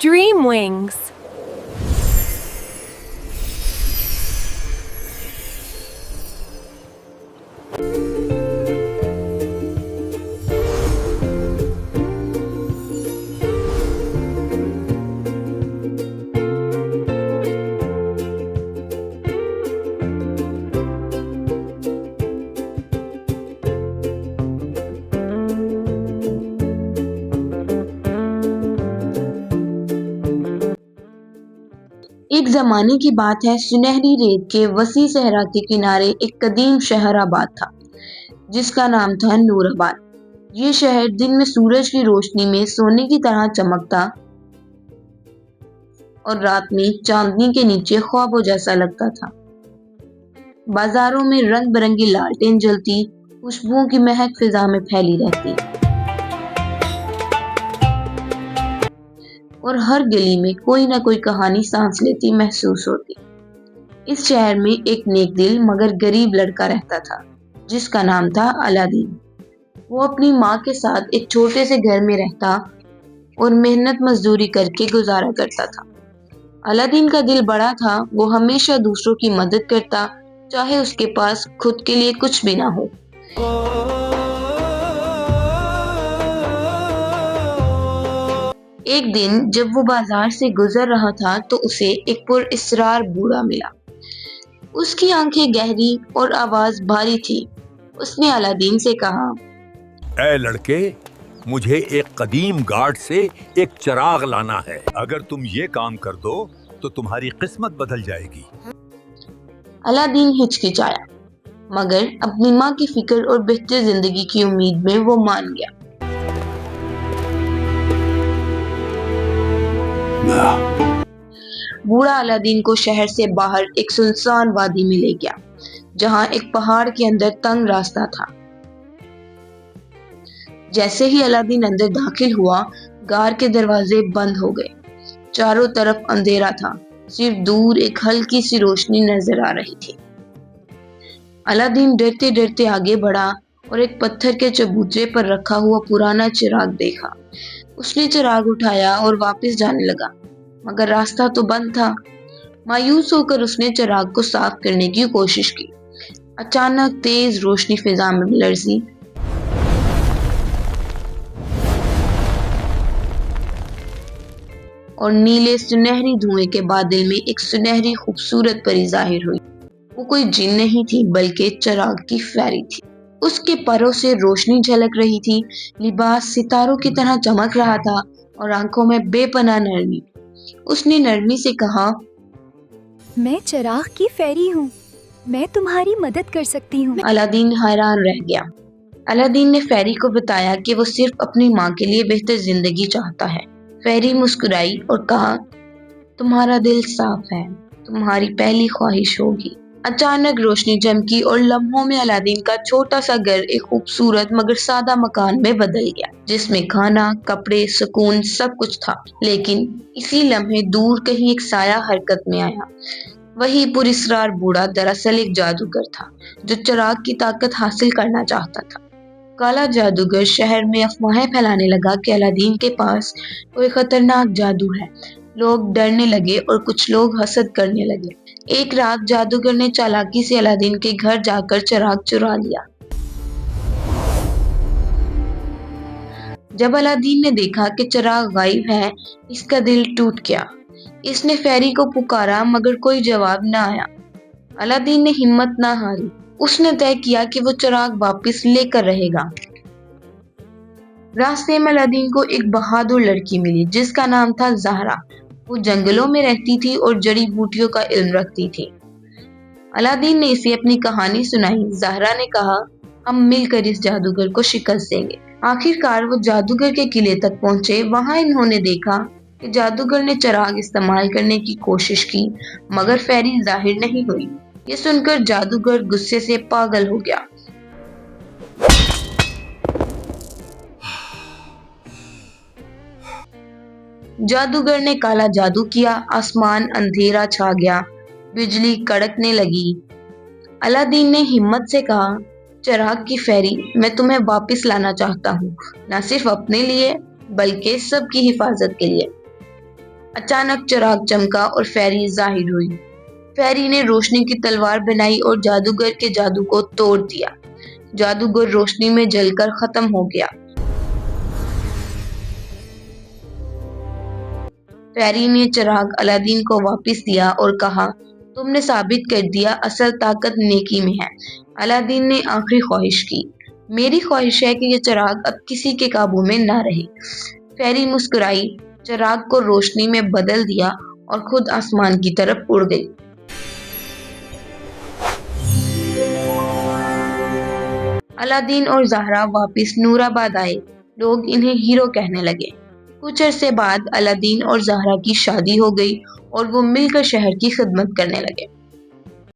Dream Wings. ایک زمانے کی بات ہے، سنہری ریت کے وسیع صحرا کے کنارے ایک قدیم شہر آباد تھا جس کا نام تھا نور آباد۔ یہ شہر دن میں سورج کی روشنی میں سونے کی طرح چمکتا اور رات میں چاندنی کے نیچے خوابوں جیسا لگتا تھا۔ بازاروں میں رنگ برنگی لالٹین جلتی، خوشبوؤں کی مہک فضا میں پھیلی رہتی اور ہر گلی میں کوئی نہ کوئی کہانی سانس لیتی محسوس ہوتی۔ اس شہر میں ایک نیک دل مگر غریب لڑکا رہتا تھا جس کا نام تھا الادین۔ وہ اپنی ماں کے ساتھ ایک چھوٹے سے گھر میں رہتا اور محنت مزدوری کر کے گزارا کرتا تھا۔ الادین کا دل بڑا تھا، وہ ہمیشہ دوسروں کی مدد کرتا، چاہے اس کے پاس خود کے لیے کچھ بھی نہ ہو۔ ایک دن جب وہ بازار سے گزر رہا تھا تو اسے ایک پر اسرار بوڑھا ملا۔ اس کی آنکھیں گہری اور آواز بھاری تھی۔ اس نے الادین سے کہا، اے لڑکے، مجھے ایک قدیم گارڈ سے ایک چراغ لانا ہے۔ اگر تم یہ کام کر دو تو تمہاری قسمت بدل جائے گی۔ الادین ہچکچایا مگر اپنی ماں کی فکر اور بہتر زندگی کی امید میں وہ مان گیا۔ بوڑھا الادین کو شہر سے باہر ایک سنسان وادی میں لے گیا جہاں ایک پہاڑ کے اندر تنگ راستہ تھا۔ جیسے ہی الادین اندر داخل ہوا، غار کے دروازے بند ہو گئے۔ چاروں طرف اندھیرا تھا، صرف دور ایک ہلکی سی روشنی نظر آ رہی تھی۔ الادین ڈرتے ڈرتے آگے بڑھا اور ایک پتھر کے چبوترے پر رکھا ہوا پرانا چراغ دیکھا۔ اس نے چراغ اٹھایا اور واپس جانے لگا مگر راستہ تو بند تھا۔ مایوس ہو کر اس نے چراغ کو صاف کرنے کی کوشش کی۔ اچانک تیز روشنی فضا میں لرزی اور نیلے سنہری دھوئیں کے بادل میں ایک سنہری خوبصورت پری ظاہر ہوئی۔ وہ کوئی جن نہیں تھی بلکہ چراغ کی فیری تھی۔ اس کے پروں سے روشنی جھلک رہی تھی، لباس ستاروں کی طرح چمک رہا تھا اور آنکھوں میں بے پناہ نرمی۔ اس نے نرمی سے کہا، میں چراغ کی فیری ہوں، میں تمہاری مدد کر سکتی ہوں۔ الادین حیران رہ گیا۔ الادین نے فیری کو بتایا کہ وہ صرف اپنی ماں کے لیے بہتر زندگی چاہتا ہے۔ فیری مسکرائی اور کہا، تمہارا دل صاف ہے، تمہاری پہلی خواہش ہوگی۔ اچانک روشنی چمکی اور لمحوں میں الادین کا چھوٹا سا گھر ایک خوبصورت مگر سادہ مکان میں بدل گیا جس میں کھانا، کپڑے، سکون سب کچھ تھا۔ لیکن اسی لمحے دور کہیں ایک سایہ حرکت میں آیا۔ وہی پراسرار بوڑھا دراصل ایک جادوگر تھا جو چراغ کی طاقت حاصل کرنا چاہتا تھا۔ کالا جادوگر شہر میں افواہیں پھیلانے لگا کہ الادین کے پاس کوئی خطرناک جادو ہے۔ لوگ ڈرنے لگے اور کچھ لوگ حسد کرنے لگے۔ ایک رات جادوگر نے چالاکی سے الادین کے گھر جا کر چراغ چرا لیا۔ جب الادین نے دیکھا کہ چراغ غائب ہے، اس کا دل ٹوٹ گیا۔ اس نے فیری کو پکارا مگر کوئی جواب نہ آیا۔ الادین نے ہمت نہ ہاری۔ اس نے طے کیا کہ وہ چراغ واپس لے کر رہے گا۔ راستے میں الادین کو ایک بہادر لڑکی ملی جس کا نام تھا زہرا۔ وہ جنگلوں میں رہتی تھی اور جڑی بوٹیوں کا علم رکھتی تھی۔ الادین نے اسے اپنی کہانی سنائی۔ زہرا نے کہا، ہم مل کر اس جادوگر کو شکست دیں گے۔ آخر کار وہ جادوگر کے قلعے تک پہنچے۔ وہاں انہوں نے دیکھا کہ جادوگر نے چراغ استعمال کرنے کی کوشش کی مگر فیری ظاہر نہیں ہوئی۔ یہ سن کر جادوگر غصے سے پاگل ہو گیا۔ جادوگر نے کالا جادو کیا، آسمان اندھیرا چھا گیا، بجلی کڑکنے لگی۔ الادین نے ہمت سے کہا، چراغ کی فیری، میں تمہیں واپس لانا چاہتا ہوں، نہ صرف اپنے لیے بلکہ سب کی حفاظت کے لیے۔ اچانک چراغ چمکا اور فیری ظاہر ہوئی۔ فیری نے روشنی کی تلوار بنائی اور جادوگر کے جادو کو توڑ دیا۔ جادوگر روشنی میں جل کر ختم ہو گیا۔ فیری نے چراغ الادین کو واپس دیا اور کہا، تم نے ثابت کر دیا اصل طاقت نیکی میں ہے۔ الادین نے آخری خواہش کی، میری خواہش ہے کہ یہ چراغ اب کسی کے قابو میں نہ رہے۔ فیری مسکرائی، چراغ کو روشنی میں بدل دیا اور خود آسمان کی طرف اڑ گئی۔ الادین اور زہرا واپس نور آباد آئے۔ لوگ انہیں ہیرو کہنے لگے۔ کچھ عرصے بعد الادین اور زہرا کی شادی ہو گئی اور وہ مل کر شہر کی خدمت کرنے لگے۔